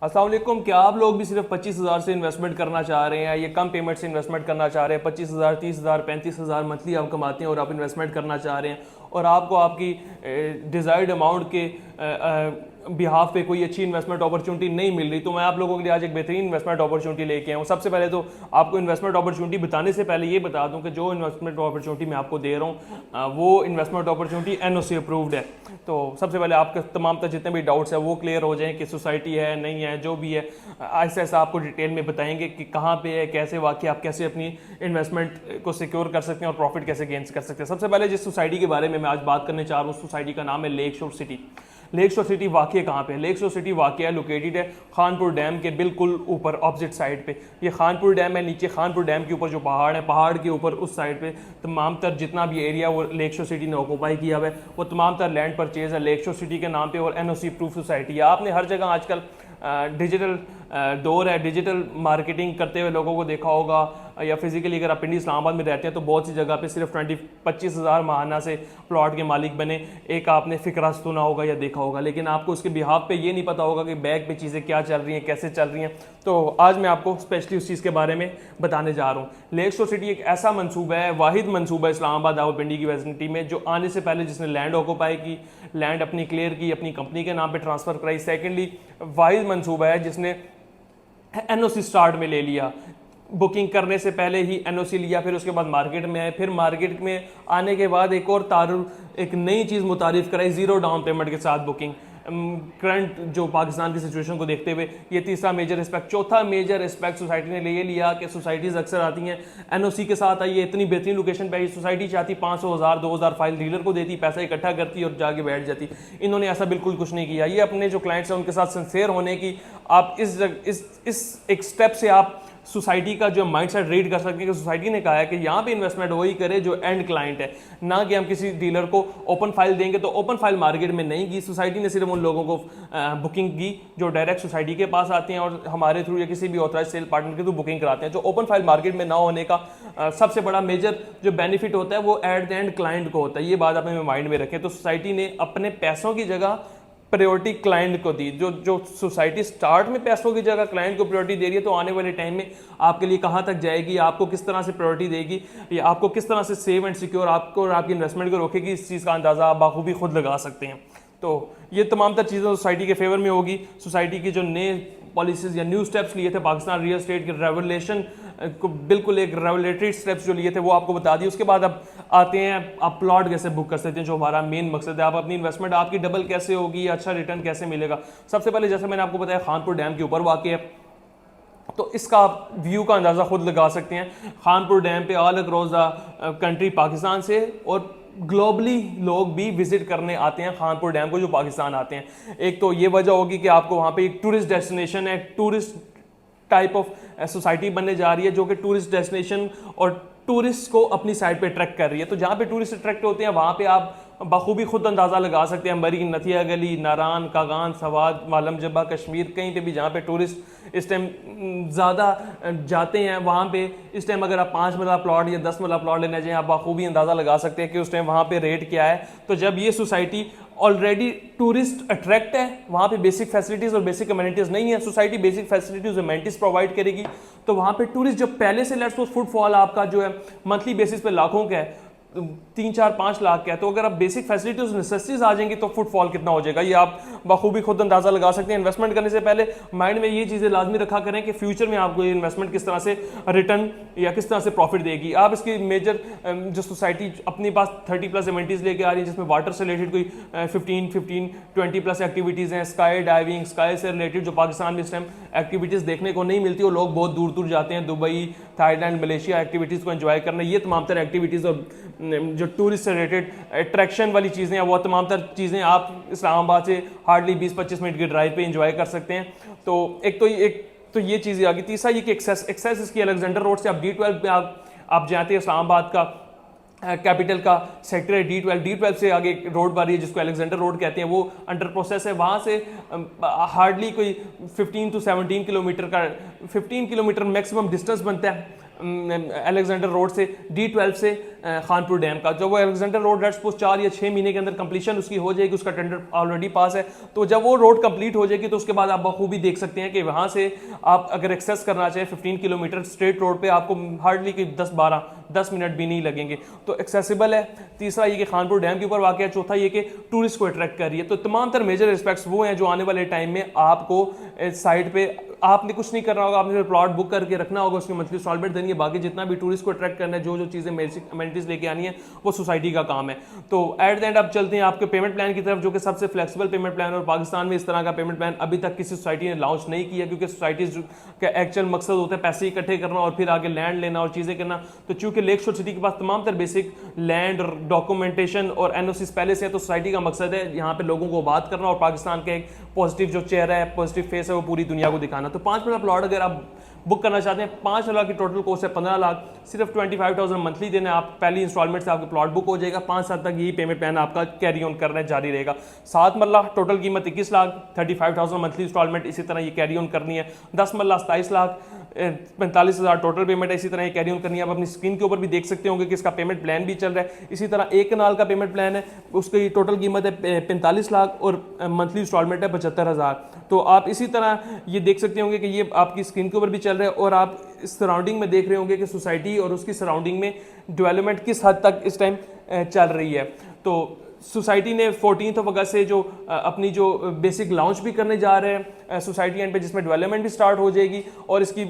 अस्सलाम वालेकुम। क्या आप लोग भी सिर्फ 25,000 से इन्वेस्टमेंट करना चाह रहे हैं, ये कम पेमेंट से इन्वेस्टमेंट करना चाह रहे हैं? 25,000, 30,000, 35,000 मंथली आप कमाते हैं और आप इन्वेस्टमेंट करना चाह रहे हैं और आपको आपकी डिज़ायर्ड अमाउंट के बिहाफ पे कोई अच्छी इन्वेस्टमेंट अपॉर्चुनिटी नहीं मिल रही, तो मैं आप लोगों के लिए आज एक बेहतरीन इन्वेस्टमेंट अपॉर्चुनिटी लेके आया हूँ। सबसे पहले तो आपको इन्वेस्टमेंट अपॉर्चुनिटी बताने से पहले ये बता दूं कि जो इन्वेस्टमेंट अपॉर्चुनिटी मैं आपको दे रहा हूँ वो इन्वेस्टमेंट अपॉर्चुनिटी एनओसी अप्रूव्ड है। तो सबसे पहले आपके तमाम तर जितने भी डाउट्स हैं वो क्लियर हो जाएं कि सोसाइटी है नहीं है, जो भी है ऐसा ऐसा आपको डिटेल में बताएंगे कि कहाँ पे है, कैसे वाकई आप कैसे अपनी इन्वेस्टमेंट को सिक्योर कर सकते हैं और प्रॉफिट कैसे गेन कर सकते हैं। सबसे पहले जिस सोसाइटी के बारे में मैं आज बात करने चाह रहा हूँ, सोसाइटी का नाम है लेक शोर सिटी। लेक शोर सिटी वाकई कहाँ पे है? लेक शोर सिटी वाकई लोकेटेड है खानपुर डैम के बिल्कुल ऊपर ऑपोजिट साइड पे। ये खानपुर डैम है, नीचे खानपुर डैम के ऊपर जो पहाड़ है, पहाड़ के ऊपर उस साइड पे तमाम तर जितना भी एरिया वो लेक शोर सिटी ने ऑक्यूपाई किया हुआ है, वो तमाम तर लैंड परचेज है लेक शोर सिटी के नाम पे और एनओसी प्रूफ सोसाइटी है। आपने हर जगह आजकल डिजिटल दौर है, डिजिटल मार्केटिंग करते हुए लोगों को देखा होगा, या फिजिकली अगर आप पिंडी इस्लामाबाद में रहते हैं तो बहुत सी जगह पे सिर्फ 25,000 माहाना से प्लॉट के मालिक बने। एक आपने फिक्रा सुना होगा या देखा होगा, लेकिन आपको उसके बिहाफ पे ये नहीं पता होगा कि बैक पे चीज़ें क्या चल रही हैं, कैसे चल रही हैं। तो आज मैं आपको स्पेशली उस चीज़ के बारे में बताने जा रहा हूँ। लेक शोर सिटी एक ऐसा मनसूबा है, वाहिद मनसूबा इस्लामाबाद रावलपिंडी की वैसिनिटी में, जो आने से पहले जिसने लैंड ऑक्यूपाई की, लैंड अपनी क्लियर की, अपनी कंपनी के नाम पर ट्रांसफ़र कराई। सेकेंडली वाहिद मनसूबा है जिसने एनओसी स्टार्ट में ले लिया, बुकिंग करने से पहले ही एनओसी लिया, फिर उसके बाद मार्केट में आए, फिर मार्केट में आने के बाद एक नई चीज़ मुतारिफ कराई, ज़ीरो डाउन पेमेंट के साथ बुकिंग। करंट जो पाकिस्तान की सिचुएशन को देखते हुए ये तीसरा मेजर एस्पेक्ट। चौथा मेजर एस्पेक्ट सोसाइटी ने ये लिया कि सोसाइटीज़ अक्सर आती हैं एनओसी के साथ आई है, इतनी बेहतरीन लोकेशन पे आई, सोसाइटी चाहती 500, 1000, 2000 फाइल डीलर को देती, पैसा इकट्ठा करती और जाके बैठ जाती। इन्होंने ऐसा बिल्कुल कुछ नहीं किया। ये अपने जो क्लाइंट्स हैं उनके साथ सिंसियर होने की आप इस एक स्टेप से आप सोसाइटी का जो माइंडसेट रीड कर सकते हैं कि सोसाइटी ने कहा है कि यहाँ पे इन्वेस्टमेंट वही करे जो एंड क्लाइंट है, ना कि हम किसी डीलर को ओपन फाइल देंगे तो ओपन फाइल मार्केट में नहीं की। सोसाइटी ने सिर्फ उन लोगों को बुकिंग की जो डायरेक्ट सोसाइटी के पास आते हैं और हमारे थ्रू या किसी भी ऑथराइज सेल पार्टनर के थ्रू बुकिंग कराते हैं। जो ओपन फाइल मार्केट में ना होने का सबसे बड़ा मेजर जो बेनिफिट होता है वो एट द एंड क्लाइंट को होता है। ये बात अपने माइंड में रखें। तो सोसाइटी ने अपने पैसों की जगह प्रायोरिटी क्लाइंट को दी। जो सोसाइटी स्टार्ट में पैसों की जगह क्लाइंट को प्रायोरिटी दे रही है, तो आने वाले टाइम में आपके लिए कहाँ तक जाएगी, आपको किस तरह से प्रायोरिटी देगी, या आपको किस तरह से सेव एंड सिक्योर आपको और आपकी इन्वेस्टमेंट को रोकेगी, इस चीज़ का अंदाज़ा आप बाखूबी खुद लगा सकते हैं। तो ये तमाम तर चीज़ें सोसाइटी के फेवर में होगी। सोसाइटी की जो नए पॉलिसीज़ या न्यू स्टेप्स लिए थे पाकिस्तान रियल एस्टेट के रेवुलेशन को, बिल्कुल एक रेवुलेटरी स्टेप्स जो लिए थे वो आपको बता दिए। उसके बाद अब आते हैं आप प्लॉट कैसे बुक कर सकते हैं, जो हमारा मेन मकसद है। आप अपनी इन्वेस्टमेंट आपकी डबल कैसे होगी, अच्छा रिटर्न कैसे मिलेगा। सबसे पहले जैसे मैंने आपको बताया खानपुर डैम के ऊपर वाक़ है, तो इसका आप व्यू का अंदाज़ा खुद लगा सकते हैं। खानपुर डैम पे all across the country Pakistan से और ग्लोबली लोग भी विजिट करने आते हैं खानपुर डैम को, जो पाकिस्तान आते हैं। एक तो ये वजह होगी कि आपको वहाँ पे एक टूरिस्ट डेस्टिनेशन है, टूरिस्ट टाइप ऑफ सोसाइटी बनने जा रही है जो कि टूरिस्ट डेस्टिनेशन और टूरिस्ट को अपनी साइड पे अट्रैक्ट कर रही है। तो जहाँ पे टूरिस्ट अट्रैक्ट होते हैं वहाँ पे आप बखूबी खुद अंदाज़ा लगा सकते हैं। मरी, नथिया गली, नारान, कागान, सवाद, मालम जब्बा, कश्मीर, कहीं पे भी जहाँ पे टूरिस्ट इस टाइम ज़्यादा जाते हैं, वहाँ पे इस टाइम अगर आप 5 मरला प्लॉट या 10 मरला प्लॉट लेने जाएं, आप बखूबी अंदाज़ा लगा सकते हैं कि उस टाइम वहाँ पे रेट क्या है। तो जब ये सोसाइटी ऑलरेडी टूरिस्ट अट्रैक्ट है, वहाँ पे बेसिक फैसिलिटीज़ और बेसिक कम्युनिटीज़ नहीं है, सोसाइटी बेसिक फैसिलिटीज़ और अमेनिटीज़ प्रोवाइड करेगी, तो वहाँ पे टूरिस्ट जब पहले से लेट्स सपोज फुटफॉल आपका जो है मंथली बेसिस पे लाखों का है, 3, 4, 5 लाख का है, तो अगर आप बेसिक फैसिलिटीज नेसेसिटीज आ जाएंगी तो फुटफॉल कितना हो जाएगा, ये आप बखूबी खुद अंदाजा लगा सकते हैं। इन्वेस्टमेंट करने से पहले माइंड में ये चीज़ें लाजमी रखा करें कि फ्यूचर में आपको ये इन्वेस्टमेंट किस तरह से रिटर्न या किस तरह से प्रॉफिट देगी। आप इसकी मेजर जो सोसाइटी अपने पास 30+ एमिनिटीज़ लेके आ रही है, जिसमें वाटर से रिलेटेड कोई 15-20+ एक्टिविटीज़ हैं, स्काई डाइविंग, स्काई से रिलेटेड जो पाकिस्तान में इस टाइम एक्टिविटीज़ देखने को नहीं मिलती, वो लोग बहुत दूर दूर जाते हैं, दुबई, थाईलैंड, मलेशिया एक्टिविटीज़ को एंजॉय करना। ये तमाम तरह एक्टिविटीज़ और जो टूरिस्ट से रिलेटेड अट्रैक्शन वाली चीज़ें हैं, वो तमाम तर चीज़ें आप इस्लामाबाद से हार्डली 20-25 मिनट की ड्राइव पे एंजॉय कर सकते हैं। तो एक तो ये चीज़ें आ गई। तीसरा ये कि एक्सेस इसकी अलेक्जेंडर रोड से आप D12 पे आप जाते हैं, इस्लामाबाद का कैपिटल का सेक्टर है D12 से आगे एक रोड बारी है जिसको अलेक्जेंडर रोड कहते हैं, वो अंडर प्रोसेस है। वहाँ से हार्डली कोई 15 to 17 किलोमीटर का 15 किलोमीटर मैक्सिमम डिस्टेंस बनता है अलेक्जेंडर रोड से D12 से खानपुर डैम का। जब वो अलेक्जेंडर रोड लेट्स सपोज 4 या 6 महीने के अंदर कंप्लीशन उसकी हो जाएगी, उसका टेंडर ऑलरेडी पास है, तो जब वो रोड कंप्लीट हो जाएगी तो उसके बाद आप बखूबी देख सकते हैं कि वहाँ से आप अगर एक्सेस करना चाहें 15 किलोमीटर स्ट्रेट रोड पे आपको हार्डली कि 10 मिनट भी नहीं लगेंगे, तो एक्सेसिबल है। तीसरा ये कि खानपुर डैम के ऊपर वाक़ है। चौथा ये कि टूरिस्ट को अट्रैक्ट कर रही है। तो तमाम तर मेजर एस्पेक्ट्स वो हैं जो आने वाले टाइम में आपको साइट पे आपने कुछ नहीं करना होगा, आपने प्लॉट बुक करके रखना होगा, उसकी मंथली इंस्टॉलमेंट देनी है, बाकी जितना भी टूरिस्ट को अट्रैक्ट करना है, जो जो चीज़ें बेसिक अमेनिटीज लेके आनी है वो सोसाइटी का काम है। तो एट द एंड अब चलते हैं आपके पेमेंट प्लान की तरफ, जो कि सबसे फ्लेक्सिबल पेमेंट प्लान है। और पाकिस्तान में इस तरह का पेमेंट प्लान अभी तक किसी सोसाइटी ने लॉन्च नहीं किया, क्योंकि सोसाइटीज का एक्चुअल मकसद होता है पैसे इकट्ठे करना और फिर आगे लैंड लेना और चीज़ें करना। तो चूंकि लेक शोर सिटी के पास तमाम तर बेसिक लैंड और डॉक्यूमेंटेशन और एनओसीज पहले से है, तो सोसाइटी का मकसद है यहाँ पे लोगों को बात करना और पाकिस्तान का एक पॉजिटिव जो चेहरा है, पॉजिटिव फेस है, वो पूरी दुनिया को दिखाना। तो 5 मिनट प्लॉट अगर आप बुक करना चाहते हैं, 5 लाख की टोटल कॉस्ट है 15 लाख, सिर्फ 25,000 मंथली देना, आप पहली इंस्टॉलमेंट से आपका प्लॉट बुक हो जाएगा। 5 साल तक यही पेमेंट प्लान आपका कैरी ऑन करना जारी रहेगा। 7 मरला टोटल कीमत 21 लाख, 35,000 मंथली इंस्टॉलमेंट इसी तरह ये कैरी ऑन करनी है। 10 मरला 27 लाख, 45,000 टोटल पेमेंट है, इसी तरह ये कैरी ऑन करनी है। आप अपनी स्क्रीन के ऊपर भी देख सकते होंगे कि इसका पेमेंट प्लान भी चल रहा है। इसी तरह 1 कनाल का पेमेंट प्लान है, उसकी टोटल कीमत है 45 लाख और मंथली इंस्टॉलमेंट है 75,000। तो आप इसी तरह ये देख सकते होंगे कि ये आपकी स्क्रीन के ऊपर भी चल रहा है और आप इस सराउंडिंग में देख रहे होंगे कि सोसाइटी और उसकी सराउंडिंग में डेवलपमेंट किस हद तक इस टाइम चल रही है। तो सोसाइटी ने 14 अगस्त से जो अपनी जो बेसिक लॉन्च भी करने जा रहे हैं सोसाइटी एंड पे, जिसमें डेवलपमेंट भी स्टार्ट हो जाएगी और इसकी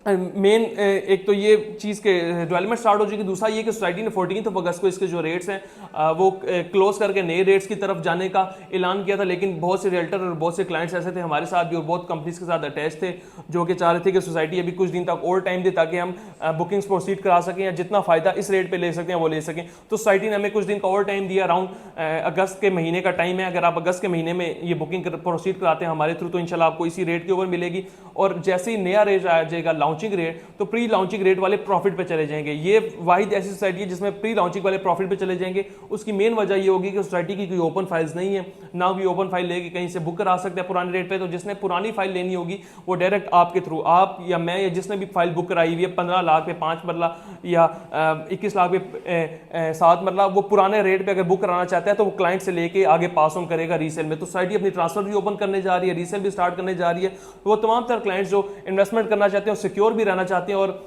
मेन एक तो ये चीज़ के डेवलपमेंट स्टार्ट हो जाएगी। दूसरा ये कि सोसाइटी ने 14 अगस्त को इसके जो रेट्स हैं वो क्लोज करके नए रेट्स की तरफ जाने का ऐलान किया था, लेकिन बहुत से रियल्टर और बहुत से क्लाइंट्स ऐसे थे हमारे साथ भी और बहुत कंपनीज के साथ अटैच थे जो कि चाह रहे थे कि सोसाइटी अभी कुछ दिन तक और टाइम दे ताकि हम बुकिंग्स प्रोसीड करा सकें या जितना फ़ायदा इस रेट पर ले सकते हैं वो ले सकें। तो सोसाइटी ने हमें कुछ दिन का और टाइम दिया, अराउंड अगस्त के महीने का टाइम है। अगर आप अगस्त के महीने में ये बुकिंग प्रोसीड कराते हैं हमारे थ्रू तो इंशाल्लाह आपको इसी रेट के ऊपर मिलेगी। और जैसे ही नया रेट आ जाएगा लॉन्चिंग रेट, तो प्री लॉन्चिंग रेट वाले प्रॉफिट पे चले जाएंगे। ये वाहिद ऐसी सोसाइटी है जिसमें प्री लॉन्चिंग वाले प्रॉफिट पे चले जाएंगे। उसकी मेन वजह ये होगी कि सोसाइटी की कोई ओपन फाइल्स नहीं है, ना भी ओपन फाइल लेके कहीं से बुक करा सकते हैं पुराने रेट पे। तो जिसने पुरानी फाइल लेनी होगी वो डायरेक्ट आपके थ्रू, आप या मैं या जिसने भी फाइल बुक कराई हुई है 15 लाख पे 5 मरला या 21 लाख पे 7 मरला, वो पुराने रेट पे अगर बुक कराना चाहता है तो वो क्लाइंट से लेके आगे पास ऑन करेगा रीसेल में। तो सोसाइटी अपनी ट्रांसफर भी ओपन करने जा रही है, रीसेल भी स्टार्ट करने जा रही है। वो तमाम तरह क्लाइंट्स जो इन्वेस्टमेंट करना चाहते हैं और सिक्योर भी रहना चाहते हैं और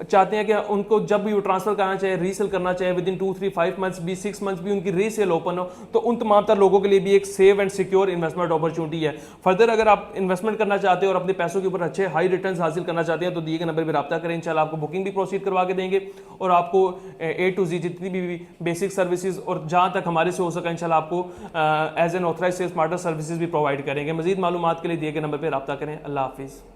चाहते हैं कि उनको जब भी वो ट्रांसफर करना चाहे, रीसेल करना चाहे, विद इन 2, 3, 5 मंथ्स भी 6 मंथ्स भी उनकी रीसेल ओपन हो, तो उन तमाम तर लोगों के लिए भी एक save and secure investment opportunity है। फर्दर अगर आप इन्वेस्टमेंट करना चाहते हैं और अपने पैसों के ऊपर अच्छे हाई रिटर्न्स हासिल करना चाहते हैं तो दिए गए नंबर पर रब्ता करें, इंशाल्लाह आपको बुकिंग भी प्रोसीड करवा के देंगे और आपको A to Z जितनी भी बेसिक सर्विसेज और जहां तक हमारे से हो सका इंशाल्लाह आपको as an authorized sales partner services भी प्रोवाइड करेंगे। मजीद मालूमात के लिए दिए गए नंबर पर रब्ता करें। अल्लाह हाफिज़।